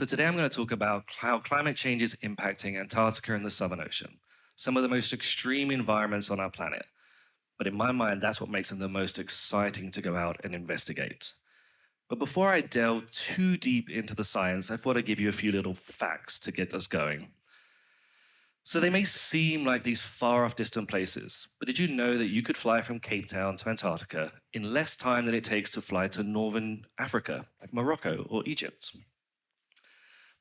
So today I'm going to talk about how climate change is impacting Antarctica and the Southern Ocean, some of the most extreme environments on our planet. But in my mind, that's what makes them the most exciting to go out and investigate. But before I delve too deep into the science, I thought I'd give you a few little facts to get us going. So they may seem like these far off distant places, but did you know that you could fly from Cape Town to Antarctica in less time than it takes to fly to northern Africa, like Morocco or Egypt?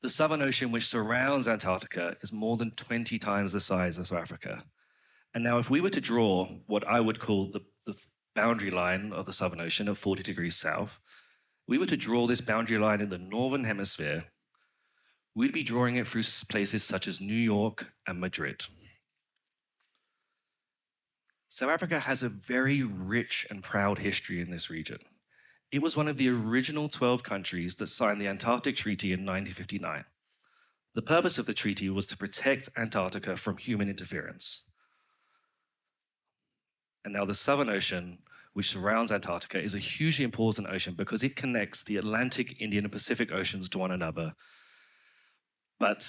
The Southern Ocean, which surrounds Antarctica, is more than 20 times the size of Africa. And now, if we were to draw what I would call the boundary line of the Southern Ocean at 40 degrees south, we were to draw this boundary line in the northern hemisphere, we'd be drawing it through places such as New York and Madrid. South Africa has a very rich and proud history in this region. It was one of the original 12 countries that signed the Antarctic Treaty in 1959. The purpose of the treaty was to protect Antarctica from human interference. And now the Southern Ocean, which surrounds Antarctica, is a hugely important ocean because it connects the Atlantic, Indian, and Pacific Oceans to one another. But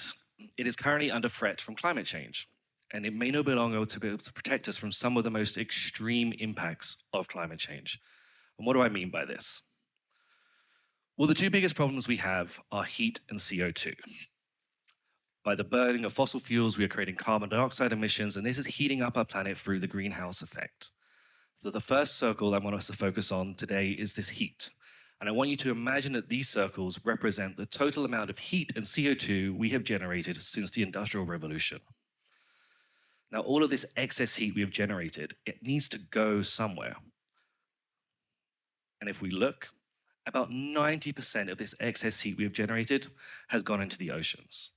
it is currently under threat from climate change, and it may no longer to be able to protect us from some of the most extreme impacts of climate change. And what do I mean by this? Well, the two biggest problems we have are heat and CO2. By the burning of fossil fuels, we are creating carbon dioxide emissions, and this is heating up our planet through the greenhouse effect. So the first circle I want us to focus on today is this heat. And I want you to imagine that these circles represent the total amount of heat and CO2 we have generated since the Industrial Revolution. Now, all of this excess heat we have generated, it needs to go somewhere. And if we look, about 90% of this excess heat we have generated has gone into the oceans.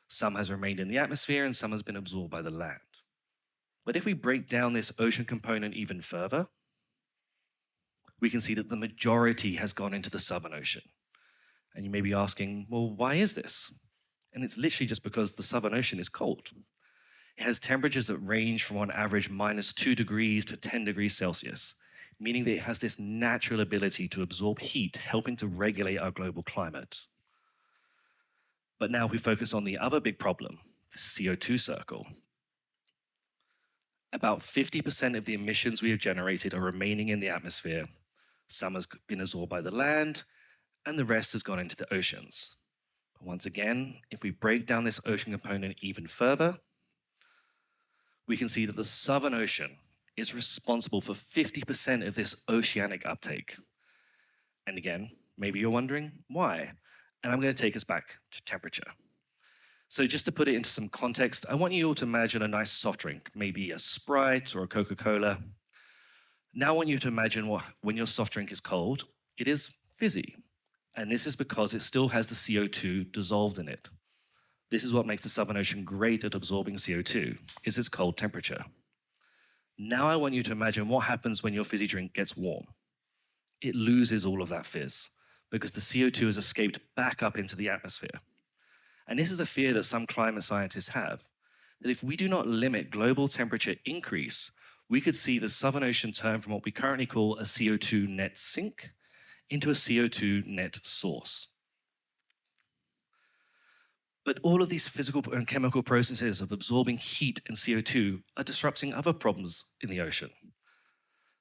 Some has remained in the atmosphere and some has been absorbed by the land. But if we break down this ocean component even further, we can see that the majority has gone into the Southern Ocean. And you may be asking, well, why is this? And it's literally just because the Southern Ocean is cold. It has temperatures that range from on average -2 degrees to 10 degrees Celsius, meaning that it has this natural ability to absorb heat, helping to regulate our global climate. But now if we focus on the other big problem, the CO2 circle. About 50% of the emissions we have generated are remaining in the atmosphere. Some has been absorbed by the land, and the rest has gone into the oceans. But once again, if we break down this ocean component even further, we can see that the Southern Ocean is responsible for 50% of this oceanic uptake. And again, maybe you're wondering why. And I'm going to take us back to temperature. So just to put it into some context, I want you all to imagine a nice soft drink, maybe a Sprite or a Coca-Cola. Now I want you to imagine when your soft drink is cold, it is fizzy. And this is because it still has the CO2 dissolved in it. This is what makes the Southern Ocean great at absorbing CO2, is its cold temperature. Now I want you to imagine what happens when your fizzy drink gets warm. It loses all of that fizz because the CO2 has escaped back up into the atmosphere. And this is a fear that some climate scientists have, that if we do not limit global temperature increase, we could see the Southern Ocean turn from what we currently call a CO2 net sink into a CO2 net source. But all of these physical and chemical processes of absorbing heat and CO2 are disrupting other problems in the ocean.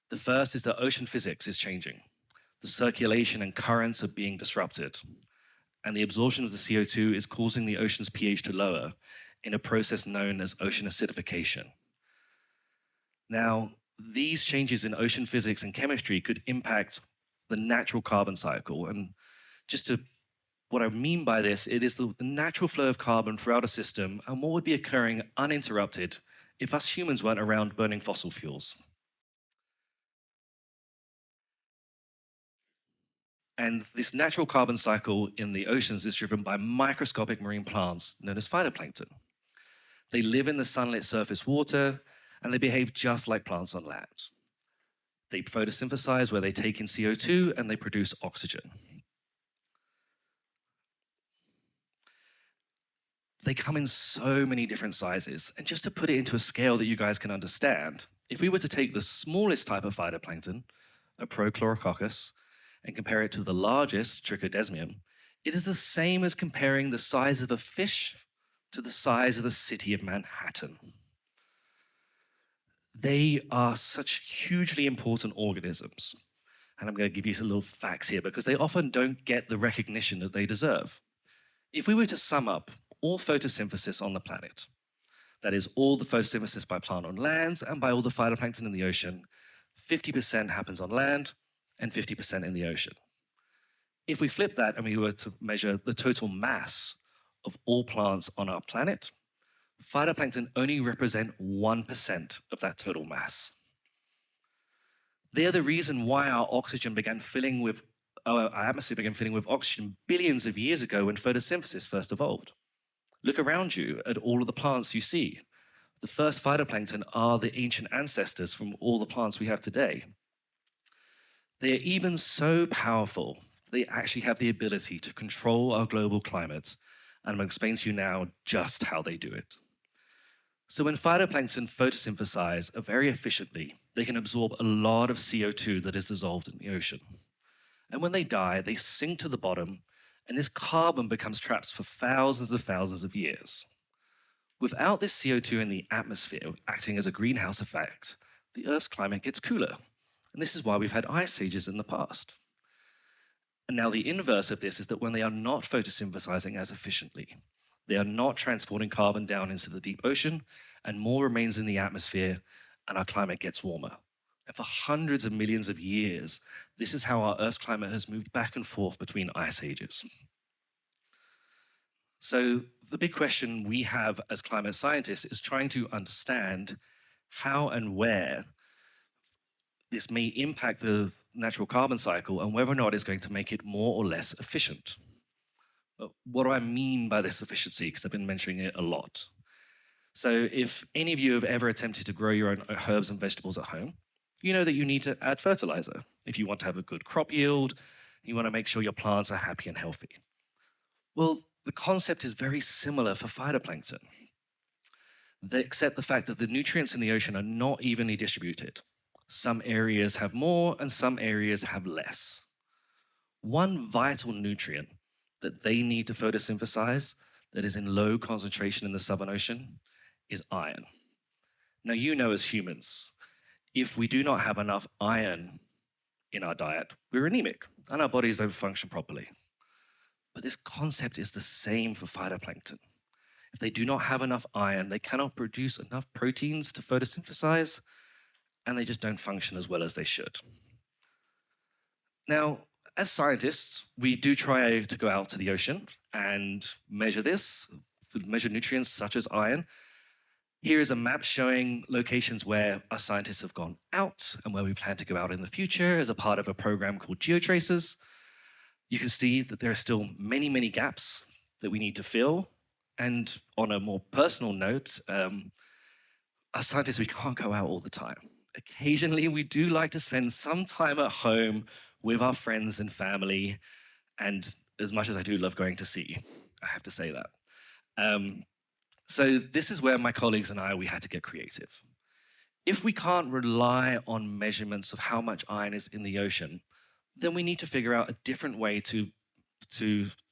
The first is that ocean physics is changing. The circulation and currents are being disrupted. And the absorption of the CO2 is causing the ocean's pH to lower in a process known as ocean acidification. Now, these changes in ocean physics and chemistry could impact the natural carbon cycle. And what I mean by this, it is the natural flow of carbon throughout a system and what would be occurring uninterrupted if us humans weren't around burning fossil fuels. And this natural carbon cycle in the oceans is driven by microscopic marine plants known as phytoplankton. They live in the sunlit surface water and they behave just like plants on land. They photosynthesize where they take in CO2 and they produce oxygen. They come in so many different sizes. And just to put it into a scale that you guys can understand, if we were to take the smallest type of phytoplankton, a Prochlorococcus, and compare it to the largest Trichodesmium, It is the same as comparing the size of a fish to the size of the city of Manhattan. They are such hugely important organisms. And I'm going to give you some little facts here because they often don't get the recognition that they deserve. If we were to sum up all photosynthesis on the planet, that is all the photosynthesis by plant on land and by all the phytoplankton in the ocean, 50% happens on land and 50% in the ocean. If we flip that and we were to measure the total mass of all plants on our planet, phytoplankton only represent 1% of that total mass. They are the reason why our atmosphere began filling with oxygen billions of years ago when photosynthesis first evolved. Look around you at all of the plants you see. The first phytoplankton are the ancient ancestors from all the plants we have today. They are even so powerful, they actually have the ability to control our global climate. And I'm going to explain to you now just how they do it. So when phytoplankton photosynthesize very efficiently, they can absorb a lot of CO2 that is dissolved in the ocean. And when they die, they sink to the bottom, and this carbon becomes trapped for thousands of years. Without this CO2 in the atmosphere acting as a greenhouse effect, the Earth's climate gets cooler. And this is why we've had ice ages in the past. And now the inverse of this is that when they are not photosynthesizing as efficiently, they are not transporting carbon down into the deep ocean, and more remains in the atmosphere, and our climate gets warmer. And for hundreds of millions of years, this is how our Earth's climate has moved back and forth between ice ages. So the big question we have as climate scientists is trying to understand how and where this may impact the natural carbon cycle and whether or not it's going to make it more or less efficient. But what do I mean by this efficiency? Because I've been mentioning it a lot. So if any of you have ever attempted to grow your own herbs and vegetables at home, you know that you need to add fertilizer if you want to have a good crop yield, you want to make sure your plants are happy and healthy. Well, the concept is very similar for phytoplankton. They accept the fact that the nutrients in the ocean are not evenly distributed. Some areas have more and some areas have less. One vital nutrient that they need to photosynthesize that is in low concentration in the Southern Ocean is iron. Now, you know as humans, if we do not have enough iron in our diet, we're anemic and our bodies don't function properly. But this concept is the same for phytoplankton. If they do not have enough iron, they cannot produce enough proteins to photosynthesize, and they just don't function as well as they should. Now, as scientists, we do try to go out to the ocean and measure nutrients such as iron. Here is a map showing locations where our scientists have gone out and where we plan to go out in the future as a part of a program called GeoTracers. You can see that there are still many, many gaps that we need to fill. And on a more personal note, as scientists, we can't go out all the time. Occasionally, we do like to spend some time at home with our friends and family. And as much as I do love going to sea, I have to say that. So this is where my colleagues and we had to get creative. If we can't rely on measurements of how much iron is in the ocean, then we need to figure out a different way to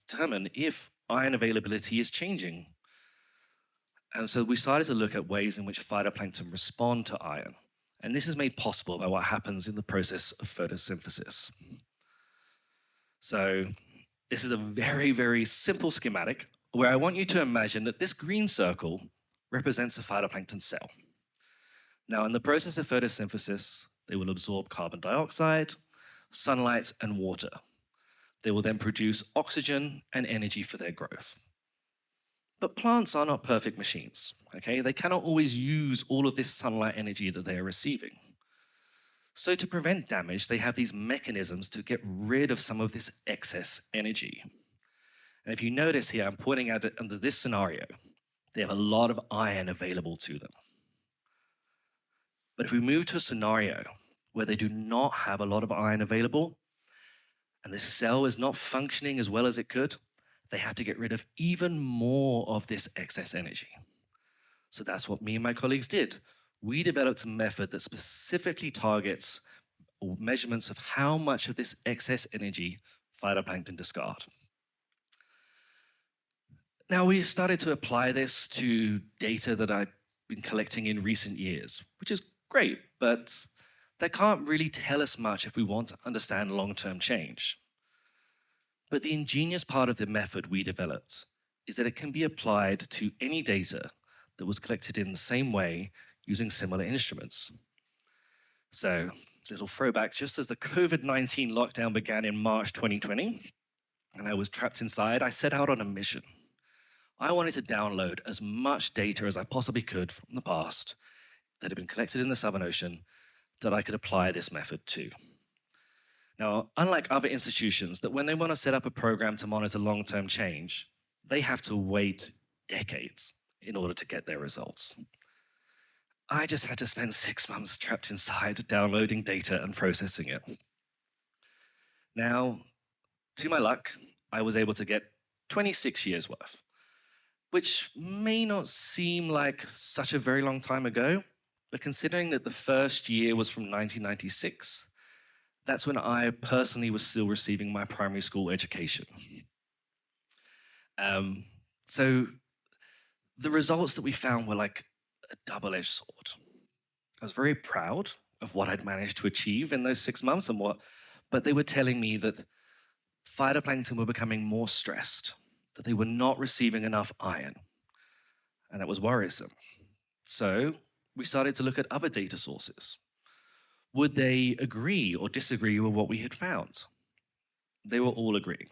determine if iron availability is changing. And so we started to look at ways in which phytoplankton respond to iron. And this is made possible by what happens in the process of photosynthesis. So this is a very, very simple schematic where I want you to imagine that this green circle represents a phytoplankton cell. Now, in the process of photosynthesis, they will absorb carbon dioxide, sunlight, and water. They will then produce oxygen and energy for their growth. But plants are not perfect machines, okay? They cannot always use all of this sunlight energy that they are receiving. So to prevent damage, they have these mechanisms to get rid of some of this excess energy. And if you notice here, I'm pointing at it under this scenario. They have a lot of iron available to them. But if we move to a scenario where they do not have a lot of iron available, and the cell is not functioning as well as it could, they have to get rid of even more of this excess energy. So that's what me and my colleagues did. We developed a method that specifically targets measurements of how much of this excess energy phytoplankton discard. Now, we started to apply this to data that I'd been collecting in recent years, which is great, but that can't really tell us much if we want to understand long-term change. But the ingenious part of the method we developed is that it can be applied to any data that was collected in the same way using similar instruments. So, a little throwback, just as the COVID-19 lockdown began in March 2020, and I was trapped inside, I set out on a mission. I wanted to download as much data as I possibly could from the past that had been collected in the Southern Ocean that I could apply this method to. Now, unlike other institutions that when they want to set up a program to monitor long-term change, they have to wait decades in order to get their results. I just had to spend 6 months trapped inside downloading data and processing it. Now, to my luck, I was able to get 26 years worth, which may not seem like such a very long time ago, but considering that the first year was from 1996, that's when I personally was still receiving my primary school education. So the results that we found were like a double-edged sword. I was very proud of what I'd managed to achieve in those 6 months but they were telling me that phytoplankton were becoming more stressed, that they were not receiving enough iron, and that was worrisome. So we started to look at other data sources. Would they agree or disagree with what we had found? They were all agreeing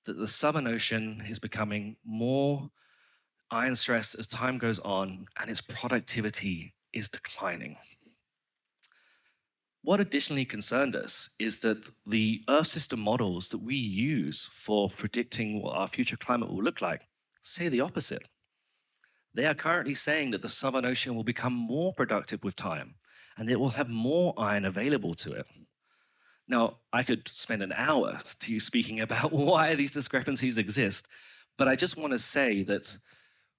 that the Southern Ocean is becoming more iron stressed as time goes on, and its productivity is declining. What additionally concerned us is that the Earth system models that we use for predicting what our future climate will look like say the opposite. They are currently saying that the Southern Ocean will become more productive with time, and it will have more iron available to it. Now, I could spend an hour to you speaking about why these discrepancies exist, but I just want to say that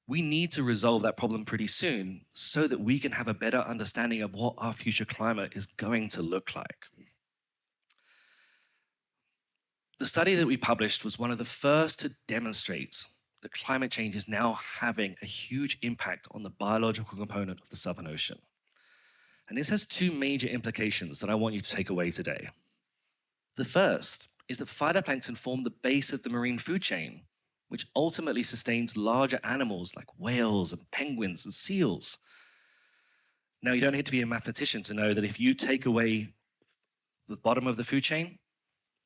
we need to resolve that problem pretty soon so that we can have a better understanding of what our future climate is going to look like. The study that we published was one of the first to demonstrate that climate change is now having a huge impact on the biological component of the Southern Ocean. And this has two major implications that I want you to take away today. The first is that phytoplankton form the base of the marine food chain, which ultimately sustains larger animals like whales and penguins and seals. Now, you don't need to be a mathematician to know that if you take away the bottom of the food chain,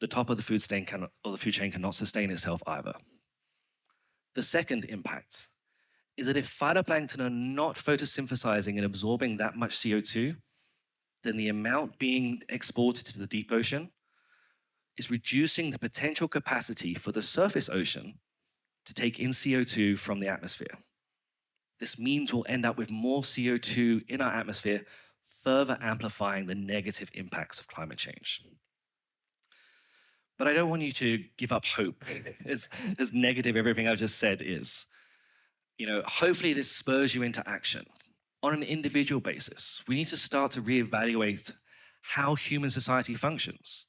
the top of the food chain cannot sustain itself either. The second impact is that if phytoplankton are not photosynthesizing and absorbing that much CO2, then the amount being exported to the deep ocean is reducing the potential capacity for the surface ocean to take in CO2 from the atmosphere. This means we'll end up with more CO2 in our atmosphere, further amplifying the negative impacts of climate change. But I don't want you to give up hope, as negative everything I've just said is. Hopefully this spurs you into action. On an individual basis, we need to start to reevaluate how human society functions,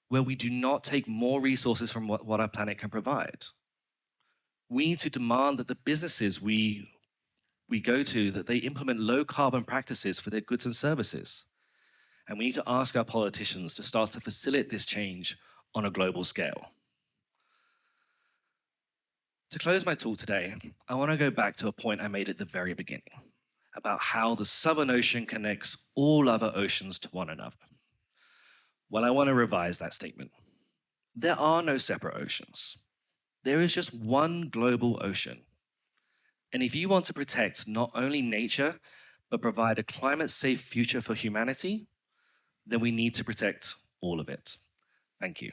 where we do not take more resources from what our planet can provide. We need to demand that the businesses we go to, that they implement low carbon practices for their goods and services. And we need to ask our politicians to start to facilitate this change on a global scale. To close my talk today, I want to go back to a point I made at the very beginning about how the Southern Ocean connects all other oceans to one another. Well, I want to revise that statement. There are no separate oceans. There is just one global ocean. And if you want to protect not only nature, but provide a climate-safe future for humanity, then we need to protect all of it. Thank you.